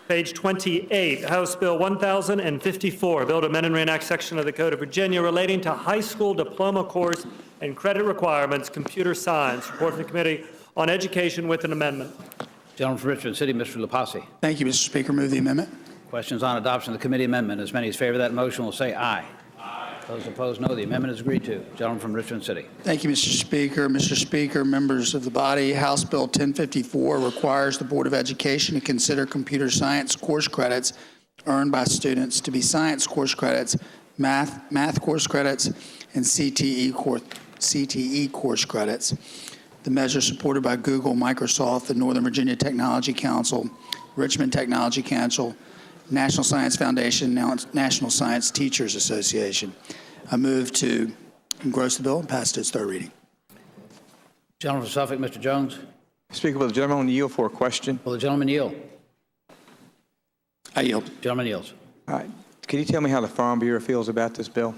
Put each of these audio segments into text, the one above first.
Page 28, House Bill 1054, Bill to amend and reenact section of the Code of Virginia relating to high school diploma course and credit requirements, computer science. Report from the Committee on Education with an amendment. Gentleman from Richmond City, Mr. Lapasi. Thank you, Mr. Speaker. Move the amendment. Questions on adoption of the committee amendment. As many as favor that motion will say aye. Aye. Those opposed, no. The amendment is agreed to. Gentleman from Richmond City. Thank you, Mr. Speaker. Mr. Speaker, members of the body, House Bill 1054 requires the Board of Education to consider computer science course credits earned by students to be science course credits, math course credits, and CTE course credits. The measure is supported by Google, Microsoft, the Northern Virginia Technology Council, Richmond Technology Council, National Science Foundation, National Science Teachers Association. I move to engross the bill and pass it to its third reading. Gentleman from Suffolk, Mr. Jones. Speaker, will the gentleman yield for a question? Will the gentleman yield? I yield. Gentleman yields. All right. Can you tell me how the Farm Bureau feels about this bill?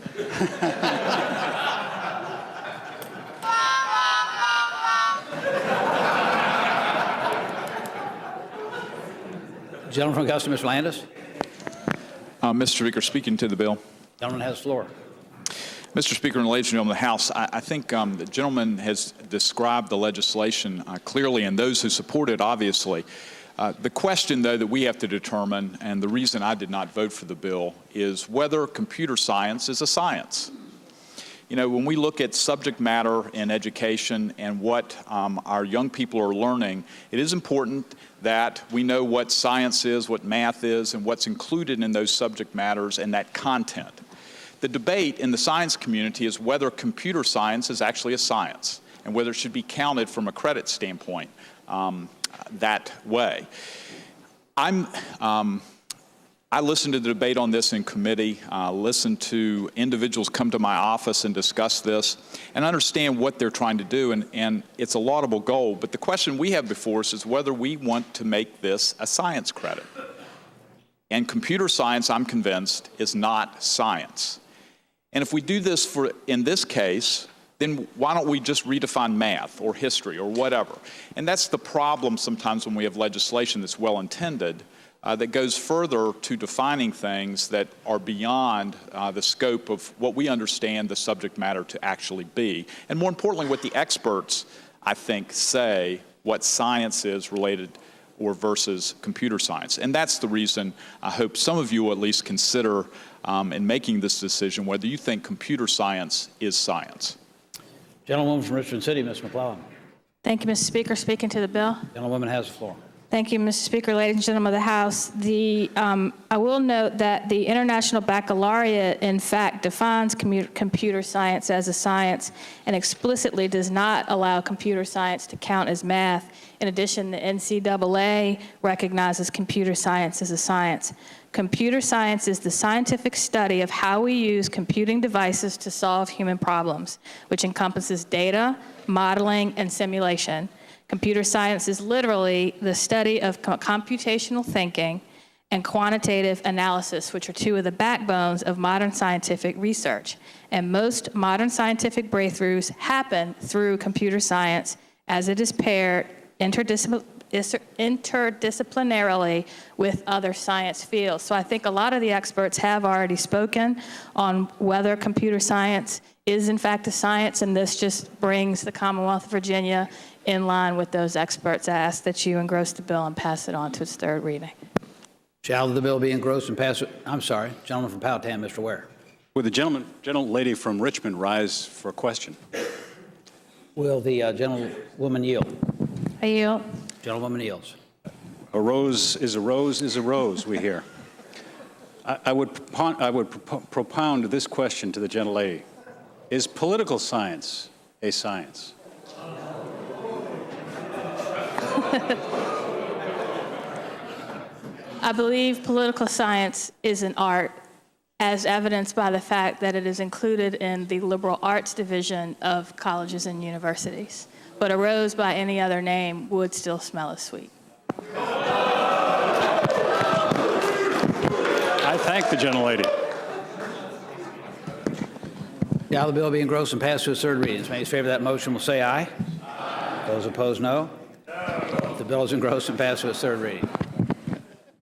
Gentleman from Augusta, Mr. Landis. Mr. Speaker, speaking to the bill. Gentleman has the floor. Mr. Speaker and ladies and gentlemen of the House, I think the gentleman has described the legislation clearly, and those who support it, obviously. The question, though, that we have to determine, and the reason I did not vote for the bill, is whether computer science is a science. You know, when we look at subject matter in education and what our young people are learning, it is important that we know what science is, what math is, and what's included in those subject matters and that content. The debate in the science community is whether computer science is actually a science and whether it should be counted from a credit standpoint that way. I listened to the debate on this in committee, listened to individuals come to my office and discuss this, and understand what they're trying to do, and it's a laudable goal. But the question we have before us is whether we want to make this a science credit. And computer science, I'm convinced, is not science. And if we do this in this case, then why don't we just redefine math or history or whatever? And that's the problem sometimes when we have legislation that's well-intended, that goes further to defining things that are beyond the scope of what we understand the subject matter to actually be. And more importantly, what the experts, I think, say what science is related or versus computer science. And that's the reason I hope some of you will at least consider in making this decision whether you think computer science is science. Gentlewoman from Richmond City, Ms. McClellan. Thank you, Mr. Speaker. Speaking to the bill. Gentlewoman has the floor. Thank you, Mr. Speaker. Ladies and gentlemen of the House, I will note that the International Baccalaureate, in fact, defines computer science as a science and explicitly does not allow computer science to count as math. In addition, the NCAA recognizes computer science as a science. Computer science is the scientific study of how we use computing devices to solve human problems, which encompasses data, modeling, and simulation. Computer science is literally the study of computational thinking and quantitative analysis, which are two of the backbones of modern scientific research. And most modern scientific breakthroughs happen through computer science as it is paired interdisciplinarily with other science fields. So I think a lot of the experts have already spoken on whether computer science is in fact a science, and this just brings the Commonwealth of Virginia in line with those experts. I ask that you engross the bill and pass it on to its third reading. Shall the bill be engrossed and passed? I'm sorry, gentleman from Powhatan, Mr. Ware. Will the gentlelady from Richmond rise for a question? Will the gentlewoman yield? I yield. Gentlewoman yields. A rose is a rose is a rose, we hear. I would propound this question to the gentlelady. Is political science a science? I believe political science is an art, as evidenced by the fact that it is included in the liberal arts division of colleges and universities. But a rose by any other name would still smell as sweet. I thank the gentlelady. Shall the bill be engrossed and passed to its third reading? As many as favor that motion will say aye. Aye. Those opposed, no. The bill is engrossed and passed to its third reading.